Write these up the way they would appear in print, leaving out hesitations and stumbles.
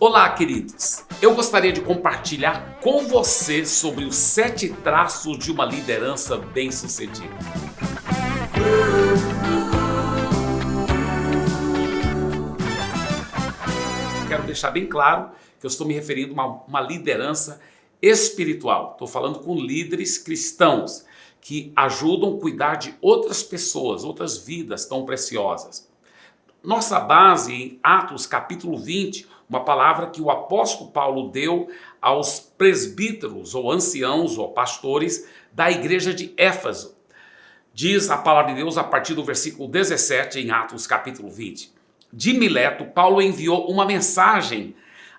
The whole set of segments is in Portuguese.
Olá, queridos! Eu gostaria de compartilhar com você sobre os 7 traços de uma liderança bem-sucedida. Quero deixar bem claro que eu estou me referindo a uma liderança espiritual. Estou falando com líderes cristãos que ajudam a cuidar de outras pessoas, outras vidas tão preciosas. Nossa base em Atos capítulo 20, uma palavra que o apóstolo Paulo deu aos presbíteros ou anciãos ou pastores da igreja de Éfeso. Diz a palavra de Deus a partir do versículo 17 em Atos capítulo 20. De Mileto, Paulo enviou uma mensagem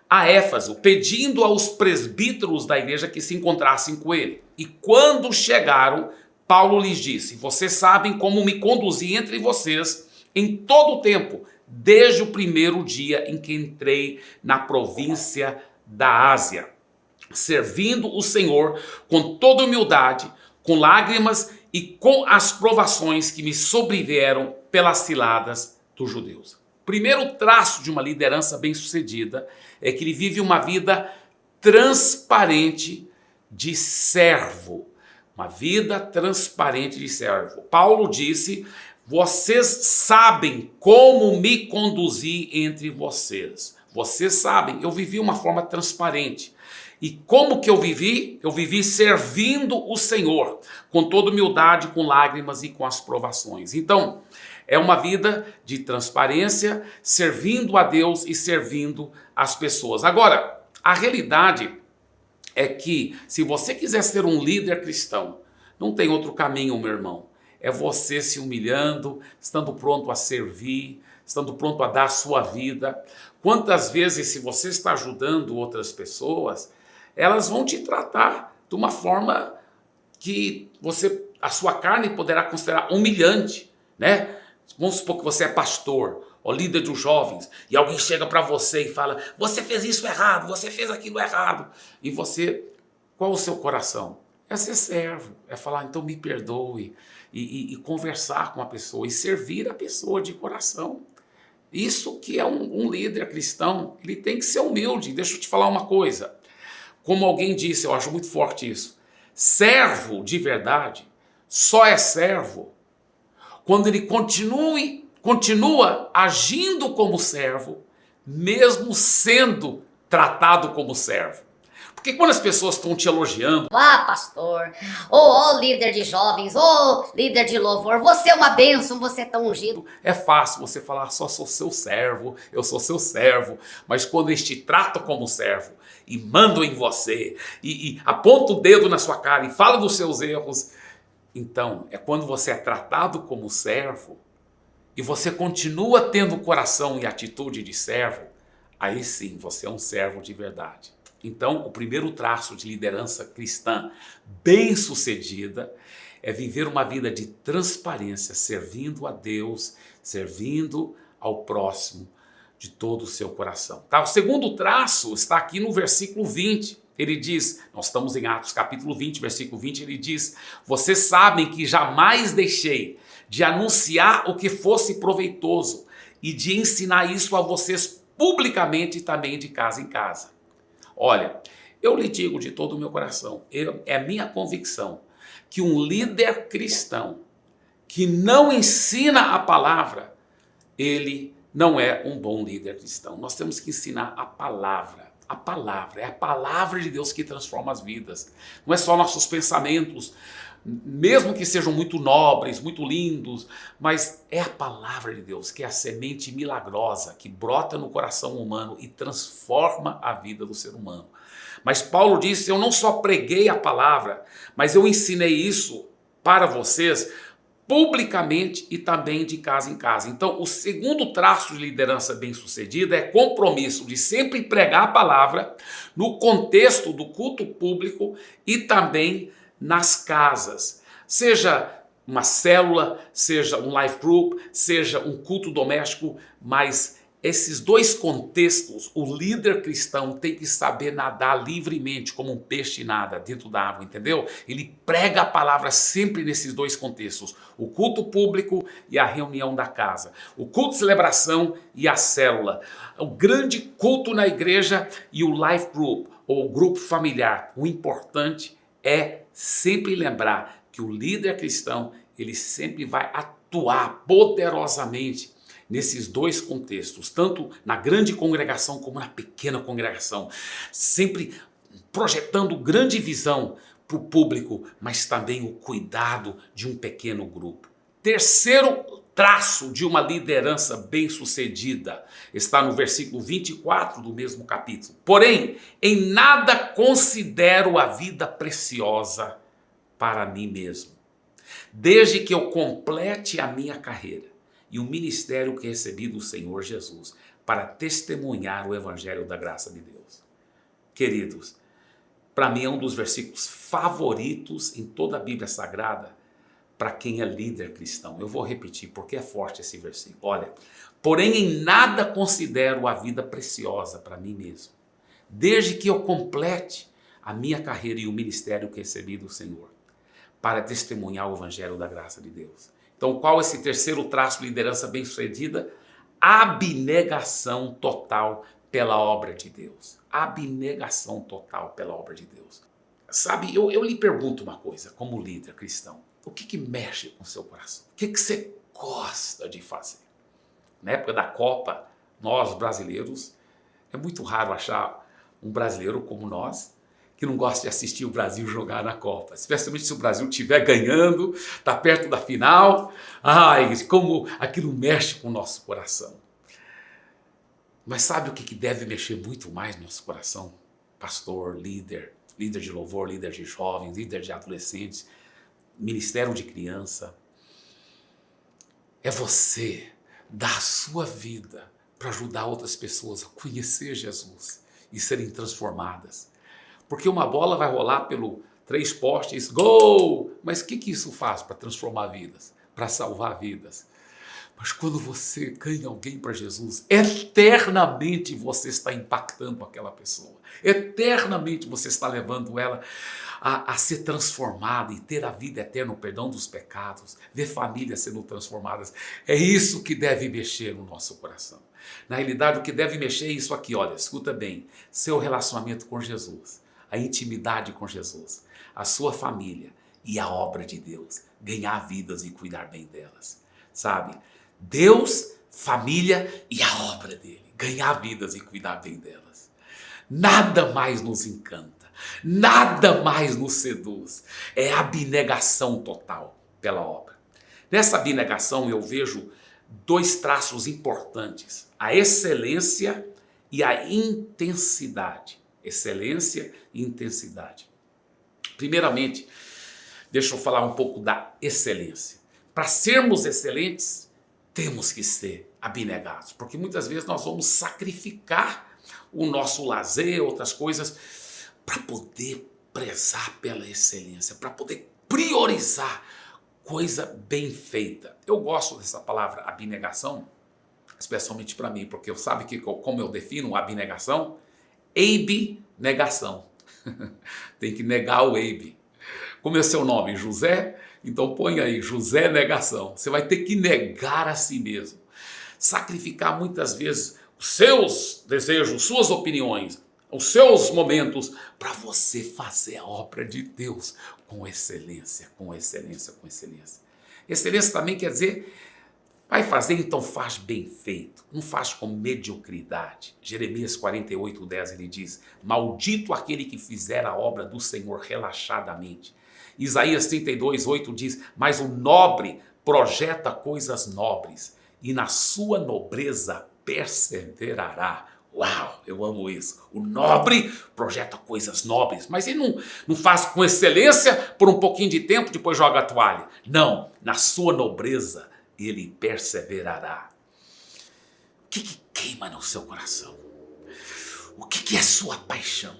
a Éfeso, pedindo aos presbíteros da igreja que se encontrassem com ele. E quando chegaram, Paulo lhes disse: vocês sabem como me conduzi entre vocês em todo o tempo, desde o primeiro dia em que entrei na província da Ásia, servindo o Senhor com toda humildade, com lágrimas e com as provações que me sobrevieram pelas ciladas dos judeus. O primeiro traço de uma liderança bem-sucedida é que ele vive uma vida transparente de servo. Uma vida transparente de servo. Paulo disse: vocês sabem como me conduzi entre vocês. Vocês sabem, eu vivi uma forma transparente. E como que eu vivi? Eu vivi servindo o Senhor, com toda humildade, com lágrimas e com as provações. Então, é uma vida de transparência, servindo a Deus e servindo as pessoas. Agora, a realidade é que, se você quiser ser um líder cristão, não tem outro caminho, meu irmão. É você se humilhando, estando pronto a servir, estando pronto a dar a sua vida. Quantas vezes, se você está ajudando outras pessoas, elas vão te tratar de uma forma que a sua carne poderá considerar humilhante, né? Vamos supor que você é pastor ou líder dos jovens e alguém chega para você e fala: você fez isso errado, você fez aquilo errado. E você, qual o seu coração? É ser servo, é falar: então me perdoe, e conversar com a pessoa e servir a pessoa de coração. Isso que é um líder cristão, ele tem que ser humilde. Deixa eu te falar uma coisa, como alguém disse, eu acho muito forte isso: servo de verdade só é servo quando ele continua agindo como servo, mesmo sendo tratado como servo. Porque quando as pessoas estão te elogiando: ah, pastor, ou líder de jovens, ou líder de louvor, você é uma bênção, você é tão ungido. É fácil você falar: só sou seu servo, eu sou seu servo. Mas quando eles te tratam como servo e mandam em você, e apontam o dedo na sua cara e falam dos seus erros, então é quando você é tratado como servo e você continua tendo coração e atitude de servo, aí sim você é um servo de verdade. Então, o primeiro traço de liderança cristã bem-sucedida é viver uma vida de transparência, servindo a Deus, servindo ao próximo de todo o seu coração. Tá? O segundo traço está aqui no versículo 20. Ele diz, nós estamos em Atos capítulo 20, versículo 20, ele diz: vocês sabem que jamais deixei de anunciar o que fosse proveitoso e de ensinar isso a vocês publicamente e também de casa em casa. Olha, eu lhe digo de todo o meu coração, é minha convicção que um líder cristão que não ensina a palavra, ele não é um bom líder cristão. Nós temos que ensinar a palavra. A palavra, é a palavra de Deus que transforma as vidas. Não é só nossos pensamentos, mesmo que sejam muito nobres, muito lindos, mas é a palavra de Deus, que é a semente milagrosa que brota no coração humano e transforma a vida do ser humano. Mas Paulo disse: eu não só preguei a palavra, mas eu ensinei isso para vocês publicamente e também de casa em casa. Então, o segundo traço de liderança bem-sucedida é compromisso de sempre pregar a palavra no contexto do culto público e também nas casas. Seja uma célula, seja um life group, seja um culto doméstico, mas esses dois contextos, o líder cristão tem que saber nadar livremente, como um peixe nada dentro da água, entendeu? Ele prega a palavra sempre nesses dois contextos, o culto público e a reunião da casa, o culto de celebração e a célula, o grande culto na igreja e o life group, ou grupo familiar. O importante é sempre lembrar que o líder cristão, ele sempre vai atuar poderosamente nesses dois contextos, tanto na grande congregação como na pequena congregação, sempre projetando grande visão para o público, mas também o cuidado de um pequeno grupo. Terceiro traço de uma liderança bem-sucedida está no versículo 24 do mesmo capítulo. Porém, em nada considero a vida preciosa para mim mesmo, desde que eu complete a minha carreira e o ministério que recebi do Senhor Jesus para testemunhar o evangelho da graça de Deus. Queridos, para mim é um dos versículos favoritos em toda a Bíblia Sagrada para quem é líder cristão. Eu vou repetir porque é forte esse versículo. Olha, porém em nada considero a vida preciosa para mim mesmo, desde que eu complete a minha carreira e o ministério que recebi do Senhor para testemunhar o evangelho da graça de Deus. Então, qual é esse terceiro traço de liderança bem-sucedida? Abnegação total pela obra de Deus. Abnegação total pela obra de Deus. Sabe, eu lhe pergunto uma coisa, como líder cristão. O que mexe com o seu coração? O que você gosta de fazer? Na época da Copa, nós brasileiros, é muito raro achar um brasileiro como nós, que não gosta de assistir o Brasil jogar na Copa, especialmente se o Brasil estiver ganhando, está perto da final. Ai, como aquilo mexe com o nosso coração. Mas sabe o que deve mexer muito mais no nosso coração? Pastor, líder de louvor, líder de jovens, líder de adolescentes, ministério de criança. É você dar a sua vida para ajudar outras pessoas a conhecer Jesus e serem transformadas. Porque uma bola vai rolar pelo 3 postes, gol! Mas o que isso faz para transformar vidas? Para salvar vidas? Mas quando você ganha alguém para Jesus, eternamente você está impactando aquela pessoa. Eternamente você está levando ela a ser transformada e ter a vida eterna, o perdão dos pecados, ver famílias sendo transformadas. É isso que deve mexer no nosso coração. Na realidade, o que deve mexer é isso aqui, olha, escuta bem, seu relacionamento com Jesus, a intimidade com Jesus, a sua família e a obra de Deus, ganhar vidas e cuidar bem delas, sabe? Deus, família e a obra dele, ganhar vidas e cuidar bem delas. Nada mais nos encanta, nada mais nos seduz, é abnegação total pela obra. Nessa abnegação eu vejo 2 traços importantes, a excelência e a intensidade. Excelência e intensidade. Primeiramente, deixa eu falar um pouco da excelência. Para sermos excelentes, temos que ser abnegados, porque muitas vezes nós vamos sacrificar o nosso lazer, outras coisas, para poder prezar pela excelência, para poder priorizar coisa bem feita. Eu gosto dessa palavra abnegação, especialmente para mim, porque sabe que como eu defino abnegação? Negação. Tem que negar o Abe. Como é seu nome? José? Então põe aí, José Negação. Você vai ter que negar a si mesmo. Sacrificar muitas vezes os seus desejos, suas opiniões, os seus momentos, para você fazer a obra de Deus com excelência, com excelência, com excelência. Excelência também quer dizer, vai fazer, então faz bem feito, não faz com mediocridade. Jeremias 48:10 ele diz, maldito aquele que fizer a obra do Senhor relaxadamente. Isaías 32:8 diz, mas o nobre projeta coisas nobres e na sua nobreza perseverará. Uau, eu amo isso. O nobre projeta coisas nobres, mas ele não faz com excelência por um pouquinho de tempo, depois joga a toalha. Não, na sua nobreza ele perseverará. O que queima no seu coração? O que é sua paixão?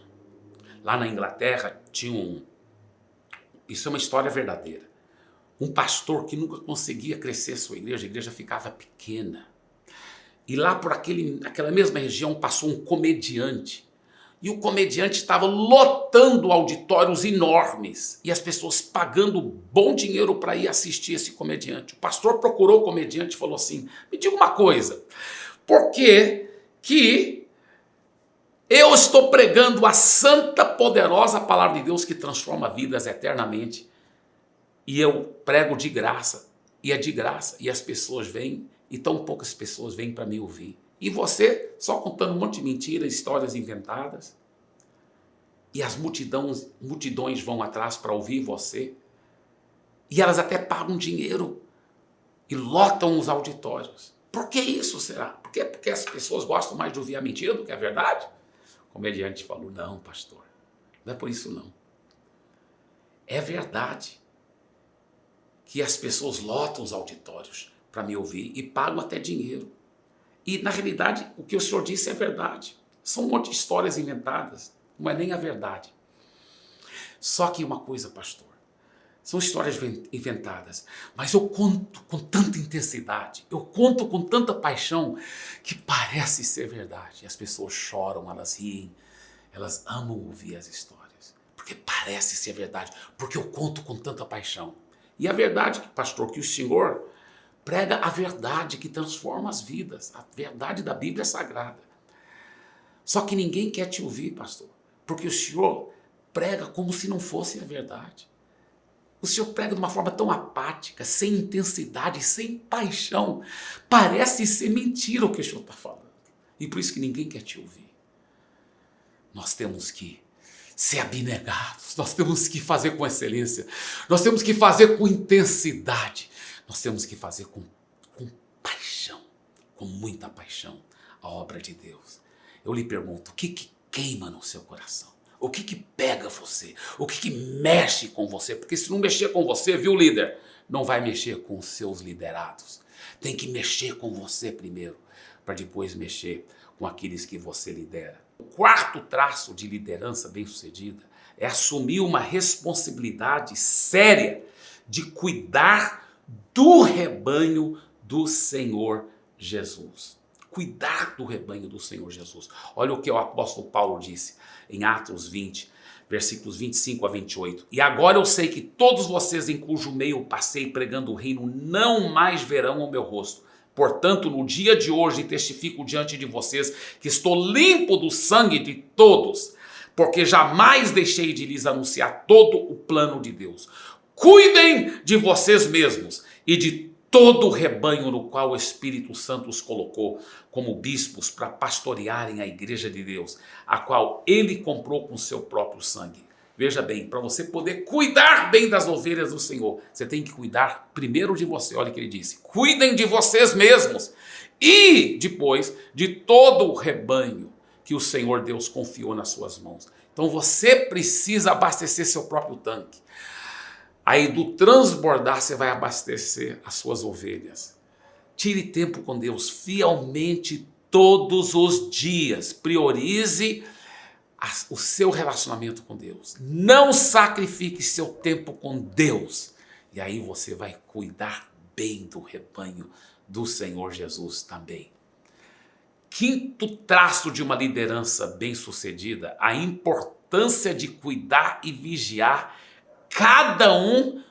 Lá na Inglaterra tinha isso é uma história verdadeira. Um pastor que nunca conseguia crescer sua igreja, a igreja ficava pequena. E lá por aquela mesma região passou um comediante. E o comediante estava lotando auditórios enormes. E as pessoas pagando bom dinheiro para ir assistir esse comediante. O pastor procurou o comediante e falou assim: me diga uma coisa, por que eu estou pregando a santa, poderosa palavra de Deus que transforma vidas eternamente, e eu prego de graça, e é de graça, e as pessoas vêm, e tão poucas pessoas vêm para me ouvir. E você só contando um monte de mentiras, histórias inventadas, e as multidões vão atrás para ouvir você, e elas até pagam dinheiro e lotam os auditórios. Por que isso será? Por quê? Porque as pessoas gostam mais de ouvir a mentira do que a verdade? O comediante falou: não, pastor, não é por isso não. É verdade que as pessoas lotam os auditórios para me ouvir e pagam até dinheiro. E, na realidade, o que o senhor disse é verdade. São um monte de histórias inventadas, não é nem a verdade. Só que uma coisa, pastor, são histórias inventadas, mas eu conto com tanta intensidade, eu conto com tanta paixão, que parece ser verdade. As pessoas choram, elas riem, elas amam ouvir as histórias, porque parece ser verdade, porque eu conto com tanta paixão. E a verdade, pastor, que o senhor prega a verdade que transforma as vidas, a verdade da Bíblia Sagrada. Só que ninguém quer te ouvir, pastor, porque o senhor prega como se não fosse a verdade. O senhor prega de uma forma tão apática, sem intensidade, sem paixão. Parece ser mentira o que o senhor está falando. E por isso que ninguém quer te ouvir. Nós temos que ser abnegados, nós temos que fazer com excelência, nós temos que fazer com intensidade, nós temos que fazer com paixão, com muita paixão, a obra de Deus. Eu lhe pergunto, o que queima no seu coração? O que pega você? O que mexe com você? Porque se não mexer com você, viu, líder, não vai mexer com os seus liderados. Tem que mexer com você primeiro, para depois mexer com aqueles que você lidera. O quarto traço de liderança bem-sucedida é assumir uma responsabilidade séria de cuidar do rebanho do Senhor Jesus. Cuidar do rebanho do Senhor Jesus. Olha o que o apóstolo Paulo disse em Atos 20, versículos 25 a 28. E agora eu sei que todos vocês em cujo meio eu passei pregando o reino não mais verão o meu rosto. Portanto, no dia de hoje testifico diante de vocês que estou limpo do sangue de todos, porque jamais deixei de lhes anunciar todo o plano de Deus. Cuidem de vocês mesmos e de todo o rebanho no qual o Espírito Santo os colocou como bispos para pastorearem a igreja de Deus, a qual ele comprou com seu próprio sangue. Veja bem, para você poder cuidar bem das ovelhas do Senhor, você tem que cuidar primeiro de você. Olha o que ele disse: cuidem de vocês mesmos e depois de todo o rebanho que o Senhor Deus confiou nas suas mãos. Então você precisa abastecer seu próprio tanque. Aí do transbordar você vai abastecer as suas ovelhas. Tire tempo com Deus fielmente todos os dias. Priorize o seu relacionamento com Deus. Não sacrifique seu tempo com Deus. E aí você vai cuidar bem do rebanho do Senhor Jesus também. Quinto traço de uma liderança bem-sucedida: a importância de cuidar e vigiar cada um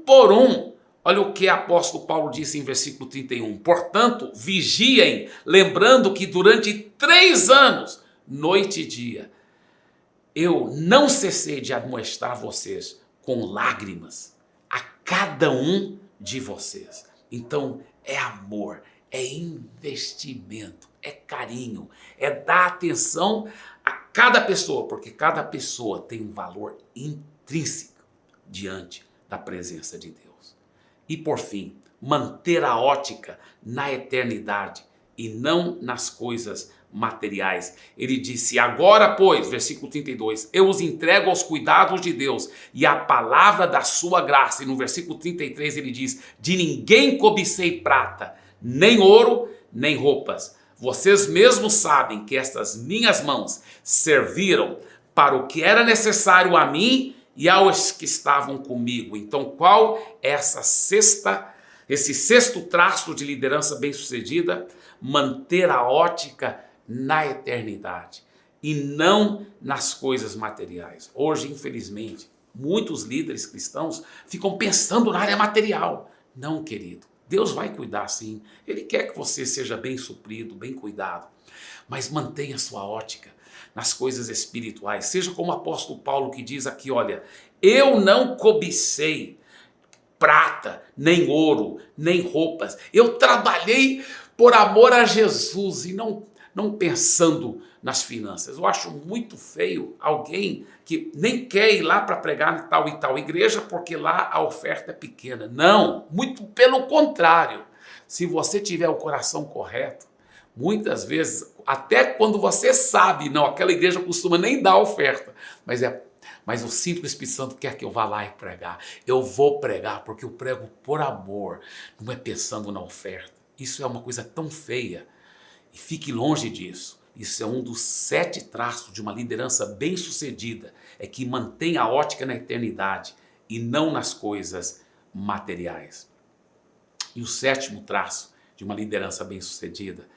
por um. Olha o que o apóstolo Paulo disse em versículo 31. Portanto, vigiem, lembrando que durante 3 anos, noite e dia, eu não cessei de admoestar vocês com lágrimas a cada um de vocês. Então, é amor, é investimento, é carinho, é dar atenção a cada pessoa, porque cada pessoa tem um valor intrínseco diante da presença de Deus. E por fim, manter a ótica na eternidade e não nas coisas materiais. Ele disse: agora pois, versículo 32, eu os entrego aos cuidados de Deus e à palavra da sua graça. E no versículo 33 ele diz: de ninguém cobicei prata, nem ouro, nem roupas. Vocês mesmos sabem que estas minhas mãos serviram para o que era necessário a mim e aos que estavam comigo. Então, qual é esse sexto traço de liderança bem-sucedida? manter a ótica na eternidade e não nas coisas materiais. Hoje, infelizmente, muitos líderes cristãos ficam pensando na área material. Não, querido, Deus vai cuidar sim. Ele quer que você seja bem suprido, bem cuidado, mas mantenha sua ótica nas coisas espirituais. Seja como o apóstolo Paulo que diz aqui, olha, eu não cobicei prata, nem ouro, nem roupas. Eu trabalhei por amor a Jesus e não pensando nas finanças. Eu acho muito feio alguém que nem quer ir lá para pregar em tal e tal igreja porque lá a oferta é pequena. Não, muito pelo contrário. Se você tiver o coração correto, muitas vezes, até quando você sabe, não, aquela igreja costuma nem dar oferta, mas eu sinto que o Espírito Santo quer que eu vá lá e pregar. Eu vou pregar porque eu prego por amor, não é pensando na oferta. Isso é uma coisa tão feia e fique longe disso. Isso é um dos 7 traços de uma liderança bem-sucedida, é que mantém a ótica na eternidade e não nas coisas materiais. E o 7º traço de uma liderança bem-sucedida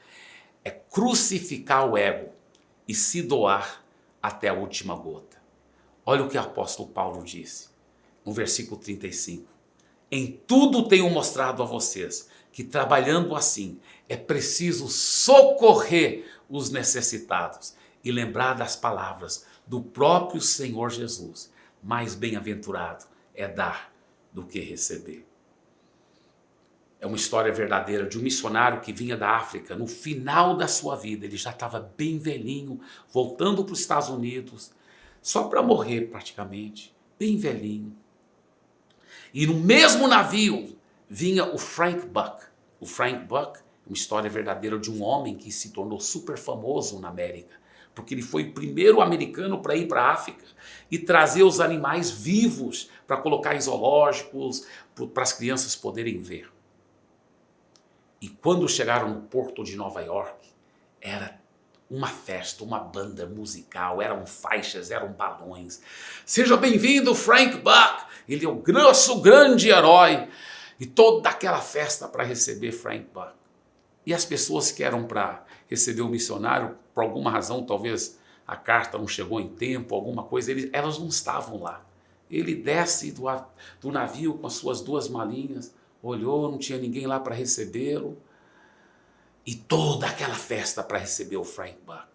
é crucificar o ego e se doar até a última gota. Olha o que o apóstolo Paulo disse no versículo 35. Em tudo tenho mostrado a vocês que trabalhando assim é preciso socorrer os necessitados e lembrar das palavras do próprio Senhor Jesus. Mais bem-aventurado é dar do que receber. É uma história verdadeira de um missionário que vinha da África. No final da sua vida, ele já estava bem velhinho, voltando para os Estados Unidos, só para morrer praticamente, bem velhinho. E no mesmo navio vinha o Frank Buck. O Frank Buck é uma história verdadeira de um homem que se tornou super famoso na América, porque ele foi o primeiro americano para ir para a África e trazer os animais vivos para colocar em zoológicos, para as crianças poderem ver. E quando chegaram no porto de Nova York, era uma festa, uma banda musical, eram faixas, eram balões. Seja bem-vindo, Frank Buck! Ele é o nosso grande herói. E toda aquela festa para receber Frank Buck. E as pessoas que eram para receber o missionário, por alguma razão, talvez a carta não chegou em tempo, alguma coisa, elas não estavam lá. Ele desce do navio com as suas 2 malinhas, olhou, não tinha ninguém lá para recebê-lo. E toda aquela festa para receber o Frank Buck.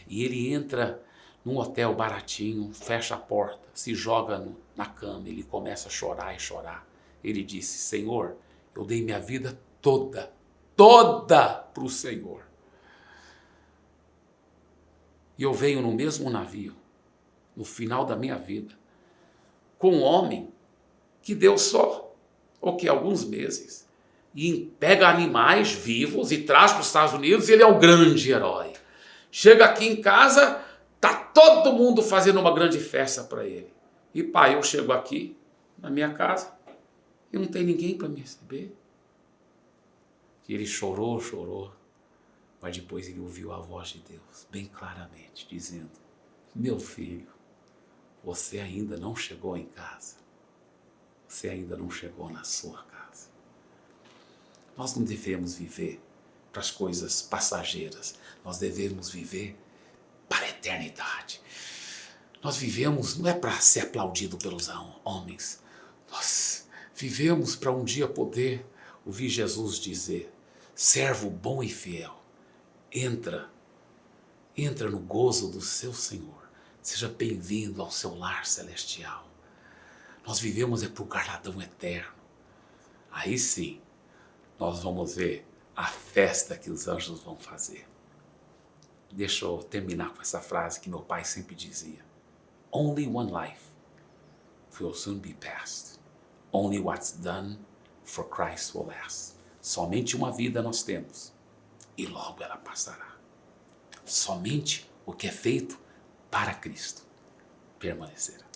E ele entra num hotel baratinho, fecha a porta, se joga na cama, ele começa a chorar e chorar. Ele disse, Senhor, eu dei minha vida toda para o Senhor. E eu venho no mesmo navio, no final da minha vida, com um homem que deu só, alguns meses, e pega animais vivos e traz para os Estados Unidos, e ele é o grande herói. Chega aqui em casa, tá todo mundo fazendo uma grande festa para ele. E pai, eu chego aqui, na minha casa, e não tem ninguém para me receber. E ele chorou, mas depois ele ouviu a voz de Deus, bem claramente, dizendo, meu filho, você ainda não chegou em casa. Você ainda não chegou na sua casa. Nós não devemos viver para as coisas passageiras. Nós devemos viver para a eternidade. Nós vivemos, não é para ser aplaudido pelos homens. Nós vivemos para um dia poder ouvir Jesus dizer, servo bom e fiel, entra no gozo do seu Senhor. Seja bem-vindo ao seu lar celestial. Nós vivemos para o galardão eterno. Aí sim, nós vamos ver a festa que os anjos vão fazer. Deixa eu terminar com essa frase que meu pai sempre dizia. Only one life will soon be past. Only what's done for Christ will last. Somente uma vida nós temos e logo ela passará. Somente o que é feito para Cristo permanecerá.